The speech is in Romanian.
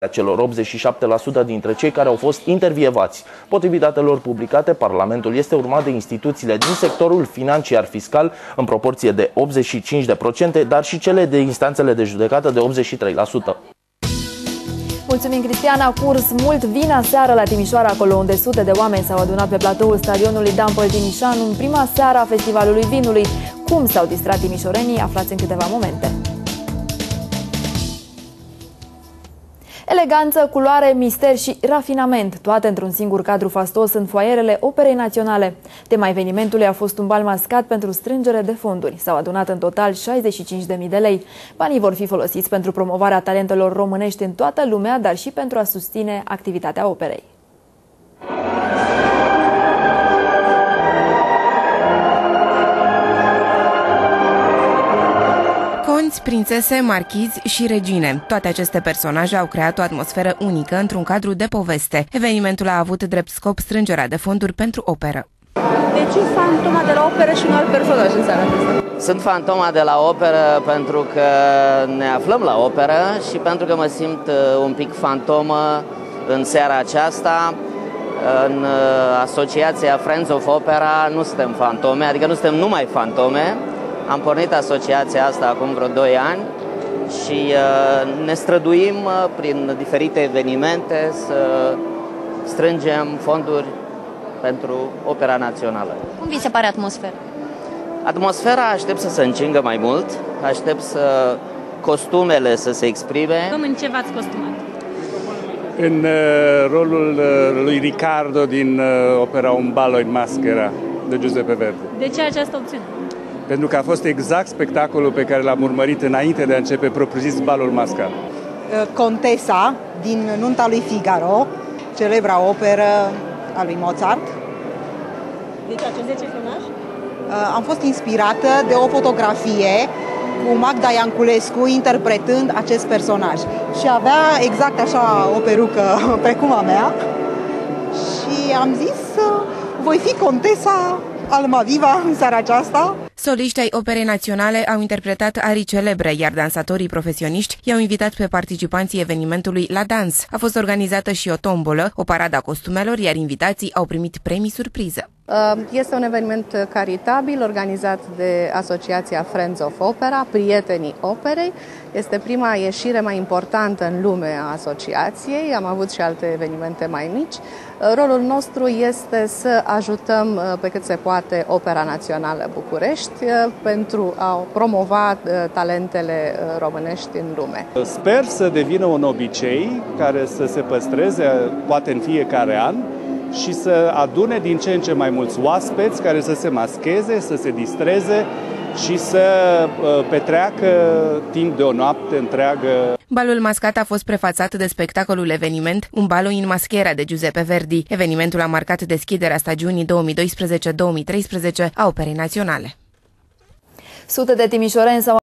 celor 87% dintre cei care au fost intervievați. Potrivit datelor publicate, Parlamentul este urmat de instituțiile din sectorul financiar-fiscal în proporție de 85%, dar și cele de instanțele de judecată de 83%. Mulțumim, Cristian. A curs mult vina seară la Timișoara, acolo unde sute de oameni s-au adunat pe platoul stadionului Dan Păltinișanu în prima seară a Festivalului Vinului. Cum s-au distrat timișorenii, aflați în câteva momente. Eleganță, culoare, mister și rafinament, toate într-un singur cadru fastos în foaierele Operei Naționale. Tema evenimentului a fost un bal mascat pentru strângere de fonduri. S-au adunat în total 65.000 de lei. Banii vor fi folosiți pentru promovarea talentelor românești în toată lumea, dar și pentru a susține activitatea operei. Conți, prințese, marchizi și regine. Toate aceste personaje au creat o atmosferă unică într-un cadru de poveste. Evenimentul a avut drept scop strângerea de fonduri pentru operă. De ce fantoma de la operă și un alt personaj în seara asta? Sunt fantoma de la operă pentru că ne aflăm la operă și pentru că mă simt un pic fantomă în seara aceasta. În asociația Friends of Opera nu suntem fantome, adică nu suntem numai fantome. Am pornit asociația asta acum vreo 2 ani și ne străduim prin diferite evenimente să strângem fonduri pentru Opera Națională. Cum vi se pare atmosfera? Atmosfera aștept să se încingă mai mult, aștept să costumele să se exprime. În ce v-ați costumat? În rolul lui Riccardo din opera Un ballo in maschera de Giuseppe Verdi. De ce această opțiune? Pentru că a fost exact spectacolul pe care l-am urmărit înainte de a începe propriu-zis balul mascat. Contesa din Nunta lui Figaro, celebra operă a lui Mozart. Deci de ce personaj? Am fost inspirată de o fotografie cu Magda Ianculescu interpretând acest personaj. Și avea exact așa o perucă precum a mea și am zis voi fi contesa Almaviva în seara aceasta. Soliștii ai Operei Naționale au interpretat arii celebre, iar dansatorii profesioniști i-au invitat pe participanții evenimentului la dans. A fost organizată și o tombolă, o paradă a costumelor, iar invitații au primit premii surpriză. Este un eveniment caritabil organizat de Asociația Friends of Opera, Prietenii Operei. Este prima ieșire mai importantă în lume a asociației. Am avut și alte evenimente mai mici. Rolul nostru este să ajutăm pe cât se poate Opera Națională București pentru a promova talentele românești în lume. Sper să devină un obicei care să se păstreze, poate în fiecare an, și să adune din ce în ce mai mulți oaspeți care să se mascheze, să se distreze și să petreacă timp de o noapte întreagă. Balul mascat a fost prefațat de spectacolul eveniment Un ballo in maschera de Giuseppe Verdi. Evenimentul a marcat deschiderea stagiunii 2012-2013 a Operei Naționale. Sute de timișoreni s-au